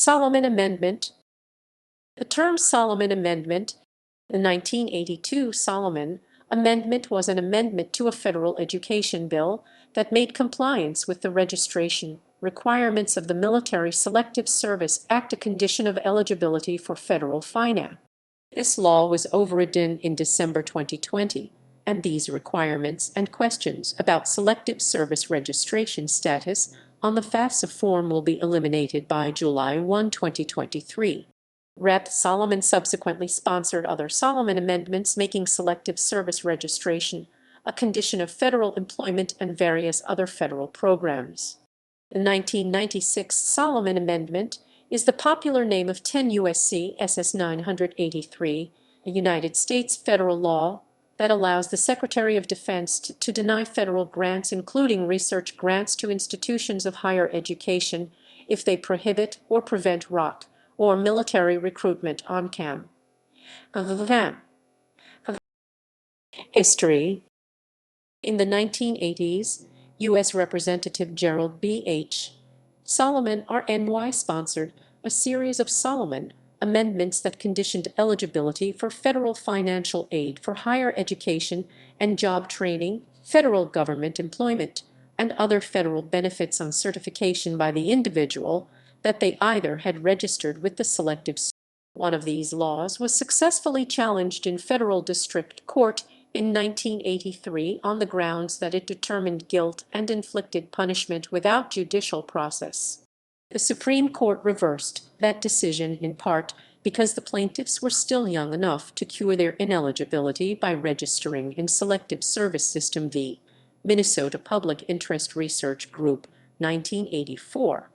Solomon Amendment. The term Solomon Amendment, the 1982 Solomon Amendment, was an amendment to a federal education bill that made compliance with the registration requirements of the Military Selective Service Act a condition of eligibility for federal finance. This law was overridden in December 2020, and these requirements and questions about selective service registration status on the FAFSA form will be eliminated by July 1, 2023. Rep. Solomon subsequently sponsored other Solomon amendments making selective service registration a condition of federal employment and various other federal programs. The 1996 Solomon Amendment is the popular name of 10 U.S.C. SS 983, a United States federal law that allows the Secretary of Defense to deny federal grants, including research grants, to institutions of higher education if they prohibit or prevent ROTC or military recruitment on campus. History. In the 1980s, U.S. Representative Gerald B. H. Solomon RNY sponsored a series of Solomon amendments that conditioned eligibility for federal financial aid for higher education and job training, federal government employment, and other federal benefits on certification by the individual that they either had registered with the selective service. One of these laws was successfully challenged in federal district court in 1983 on the grounds that it determined guilt and inflicted punishment without judicial process. The Supreme Court reversed that decision in part because the plaintiffs were still young enough to cure their ineligibility by registering in Selective Service System v. Minnesota Public Interest Research Group, 1984.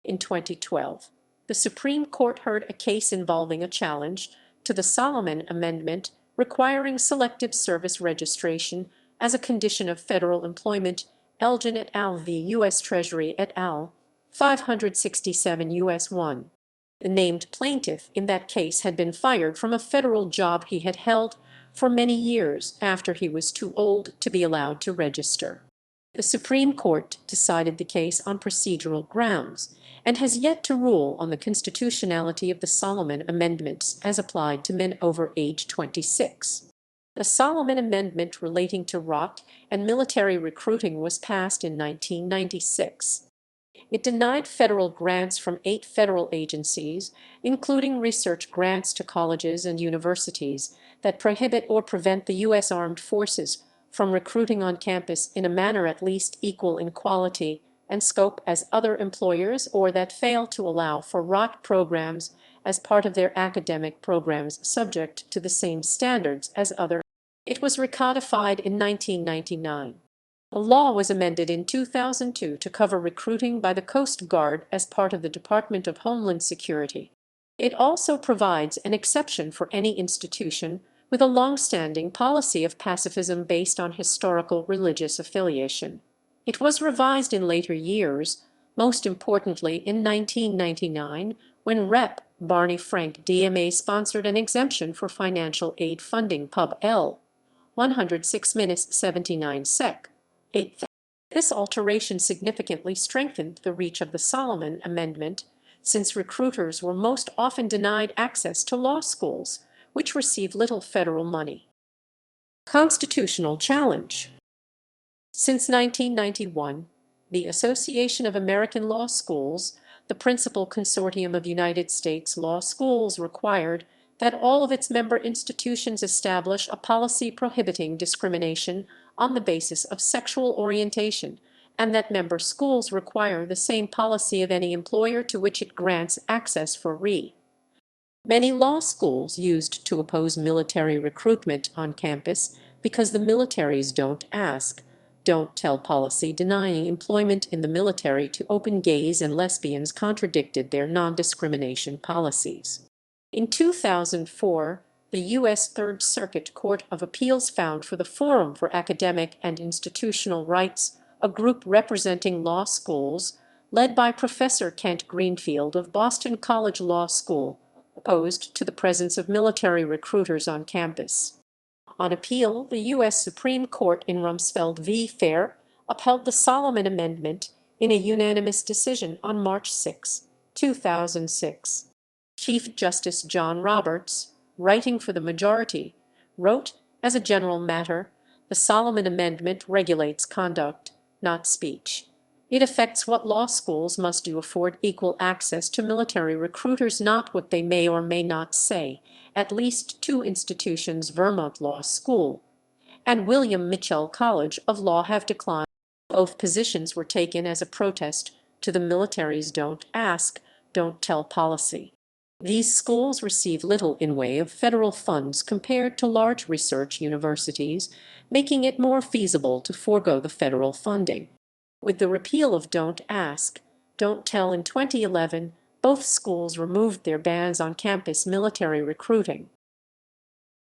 In 2012, the Supreme Court heard a case involving a challenge to the Solomon Amendment requiring selective service registration as a condition of federal employment, Elgin et al. V. U.S. Treasury et al., 567 U.S. 1. The named plaintiff in that case had been fired from a federal job he had held for many years after he was too old to be allowed to register. The Supreme Court decided the case on procedural grounds and has yet to rule on the constitutionality of the Solomon Amendments as applied to men over age 26. The Solomon Amendment relating to ROTC and military recruiting was passed in 1996. It denied federal grants from 8 federal agencies, including research grants to colleges and universities, that prohibit or prevent the U.S. Armed Forces from recruiting on campus in a manner at least equal in quality and scope as other employers, or that fail to allow for ROTC programs as part of their academic programs subject to the same standards as other. It was recodified in 1999. The law was amended in 2002 to cover recruiting by the Coast Guard as part of the Department of Homeland Security. It also provides an exception for any institution with a long-standing policy of pacifism based on historical religious affiliation. It was revised in later years, most importantly in 1999, when Rep. Barney Frank DMA sponsored an exemption for financial aid funding Pub L. 106-79 Sec. 8. This alteration significantly strengthened the reach of the Solomon Amendment, since recruiters were most often denied access to law schools, which receive little federal money. Constitutional challenge. Since 1991, the Association of American Law Schools, the principal consortium of United States law schools, required that all of its member institutions establish a policy prohibiting discrimination on the basis of sexual orientation, and that member schools require the same policy of any employer to which it grants access for re. Many law schools used to oppose military recruitment on campus because the militaries don't ask, don't tell policy denying employment in the military to open gays and lesbians contradicted their non-discrimination policies. In 2004, the U.S. Third Circuit Court of Appeals found for the Forum for Academic and Institutional Rights, a group representing law schools, led by Professor Kent Greenfield of Boston College Law School, opposed to the presence of military recruiters on campus. On appeal, the U.S. Supreme Court in Rumsfeld v. Fair upheld the Solomon Amendment in a unanimous decision on March 6, 2006. Chief Justice John Roberts, writing for the majority, wrote, "As a general matter, the Solomon Amendment regulates conduct, not speech. It affects what law schools must do, afford equal access to military recruiters, not what they may or may not say. At least two institutions, Vermont Law School and William Mitchell College of Law, have declined. Both positions were taken as a protest to the military's don't ask, don't tell policy. These schools receive little in way of federal funds compared to large research universities, making it more feasible to forego the federal funding. With the repeal of Don't Ask, Don't Tell in 2011, both schools removed their bans on campus military recruiting.